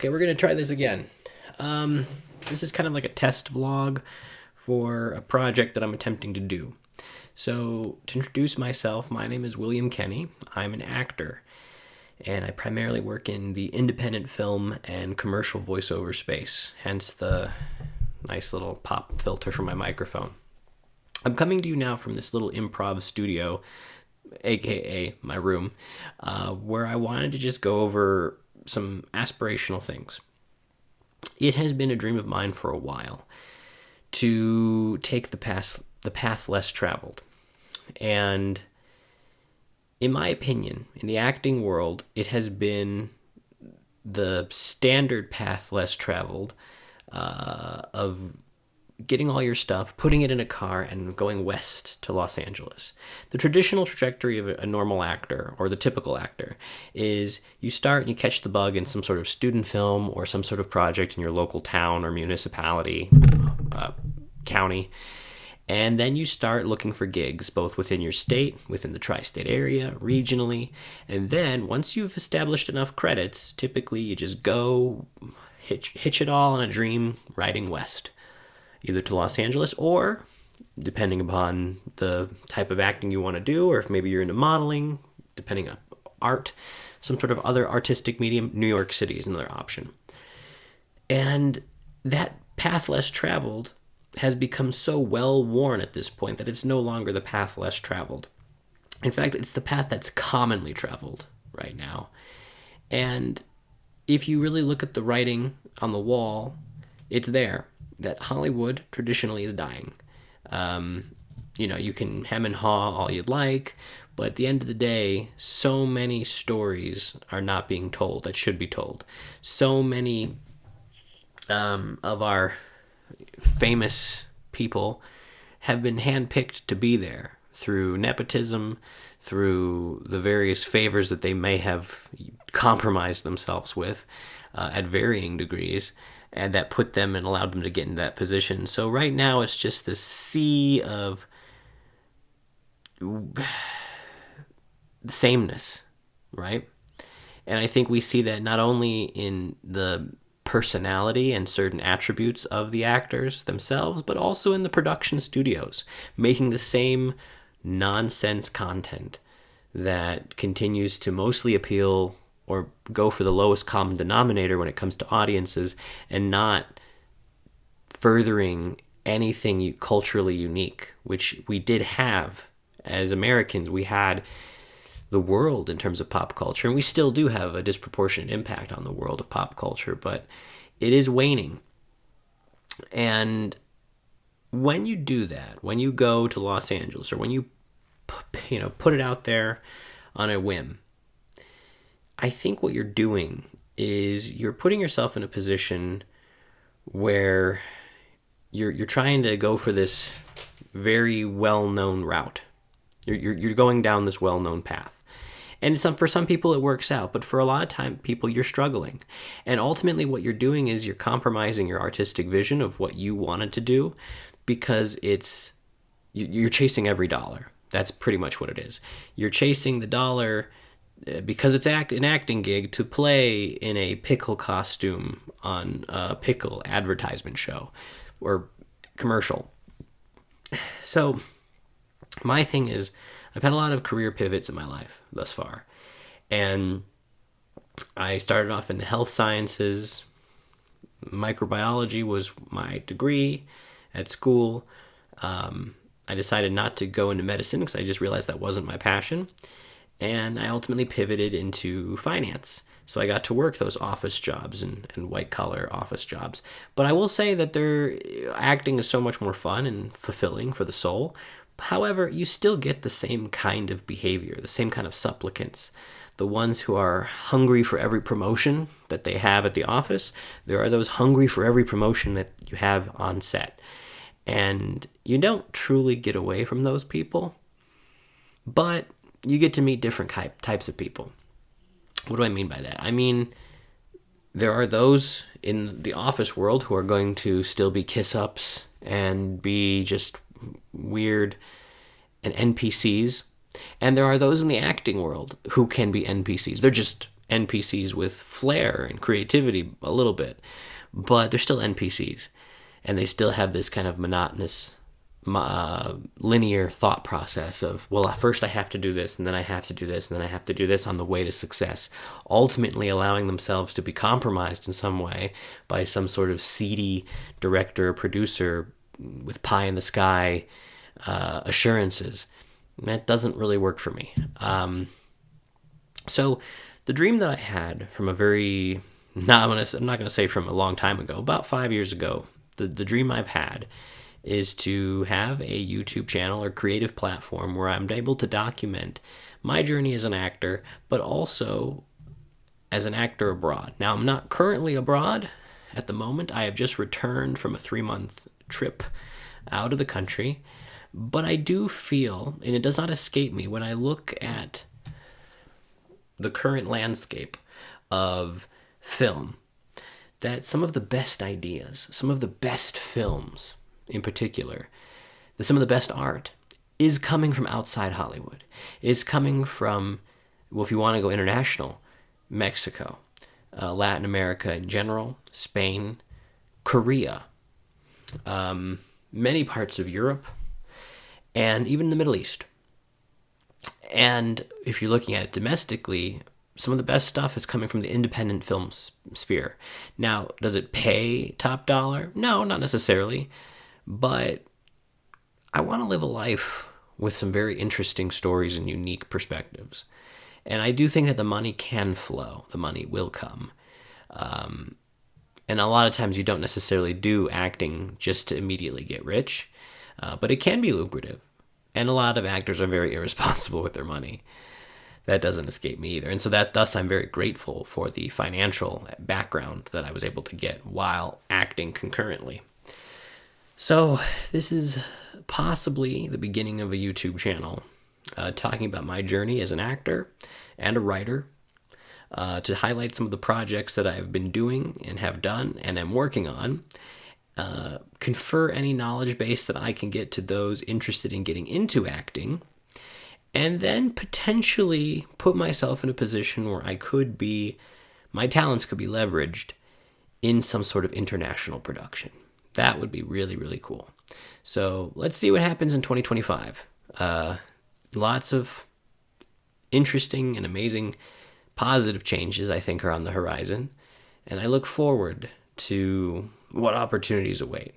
Okay, we're gonna try this again. This is kind of like a test vlog for a project that I'm attempting to do. So, to introduce myself, my name is William Kenny. I'm an actor, and I primarily work in the independent film and commercial voiceover space, hence the nice little pop filter for my microphone. I'm coming to you now from this little improv studio, aka my room, where I wanted to just go over some aspirational things. It has been a dream of mine for a while to take the path less traveled. And in my opinion, in the acting world, it has been the standard path less traveled of getting all your stuff, putting it in a car, and going west to Los Angeles. The traditional trajectory of a normal actor, or the typical actor, is you start and you catch the bug in some sort of student film or some sort of project in your local town or municipality, county, and then you start looking for gigs, both within your state, within the tri-state area, regionally, and then once you've established enough credits, typically you just go hitch it all on a dream riding west, either to Los Angeles or, depending upon the type of acting you want to do, or if maybe you're into modeling, depending on art, some sort of other artistic medium, New York City is another option. And that path less traveled has become so well worn at this point that it's no longer the path less traveled. In fact, it's the path that's commonly traveled right now. And if you really look at the writing on the wall, it's there that Hollywood traditionally is dying. You can hem and haw all you'd like, but at the end of the day, so many stories are not being told that should be told. So many of our famous people have been handpicked to be there through nepotism, through the various favors that they may have compromised themselves with at varying degrees, and that put them and allowed them to get in that position. So right now it's just this sea of sameness, right? And I think we see that not only in the personality and certain attributes of the actors themselves, but also in the production studios, making the same nonsense content that continues to mostly appeal or go for the lowest common denominator when it comes to audiences, and not furthering anything culturally unique, which we did have as Americans. We had the world in terms of pop culture, and we still do have a disproportionate impact on the world of pop culture, but it is waning. And when you do that, when you go to Los Angeles, or when you put it out there on a whim, I think what you're doing is you're putting yourself in a position where you're trying to go for this very well-known route. You're going down this well-known path. And for some people it works out, but for a lot of people you're struggling. And ultimately what you're doing is you're compromising your artistic vision of what you wanted to do, because you're chasing every dollar. That's pretty much what it is. You're chasing the dollar because it's an acting gig to play in a pickle costume on a pickle advertisement show or commercial. So my thing is, I've had a lot of career pivots in my life thus far. And I started off in the health sciences. Microbiology was my degree at school. I decided not to go into medicine because I just realized that wasn't my passion. And I ultimately pivoted into finance. So I got to work those office jobs and white-collar office jobs. But I will say that acting is so much more fun and fulfilling for the soul. However, you still get the same kind of behavior, the same kind of supplicants. The ones who are hungry for every promotion that they have at the office, there are those hungry for every promotion that you have on set. And you don't truly get away from those people, but you get to meet different types of people. What do I mean by that? I mean, there are those in the office world who are going to still be kiss-ups and be just weird and NPCs. And there are those in the acting world who can be NPCs. They're just NPCs with flair and creativity a little bit, but they're still NPCs, and they still have this kind of monotonous, linear thought process of, well, first I have to do this, and then I have to do this, and then I have to do this on the way to success, ultimately allowing themselves to be compromised in some way by some sort of seedy director, producer with pie in the sky assurances. That doesn't really work for me. So the dream that I had from a very, I'm not going to say from a long time ago, about 5 years ago, the dream I've had is to have a YouTube channel or creative platform where I'm able to document my journey as an actor, but also as an actor abroad. Now, I'm not currently abroad at the moment. I have just returned from a 3-month trip out of the country, but I do feel, and it does not escape me, when I look at the current landscape of film, that some of the best ideas, some of the best films in particular, that some of the best art is coming from outside Hollywood, is coming from, well, if you want to go international, Mexico, Latin America in general, Spain, Korea, many parts of Europe, and even the Middle East. And if you're looking at it domestically, some of the best stuff is coming from the independent film sphere. Now, does it pay top dollar? No, not necessarily. But I want to live a life with some very interesting stories and unique perspectives. And I do think that the money can flow. The money will come. And a lot of times you don't necessarily do acting just to immediately get rich. But it can be lucrative. And a lot of actors are very irresponsible with their money. That doesn't escape me either. And so thus I'm very grateful for the financial background that I was able to get while acting concurrently. So this is possibly the beginning of a YouTube channel talking about my journey as an actor and a writer, to highlight some of the projects that I've been doing and have done and am working on, confer any knowledge base that I can get to those interested in getting into acting, and then potentially put myself in a position where my talents could be leveraged in some sort of international production. That would be really, really cool. So let's see what happens in 2025. Lots of interesting and amazing positive changes, I think, are on the horizon. And I look forward to what opportunities await.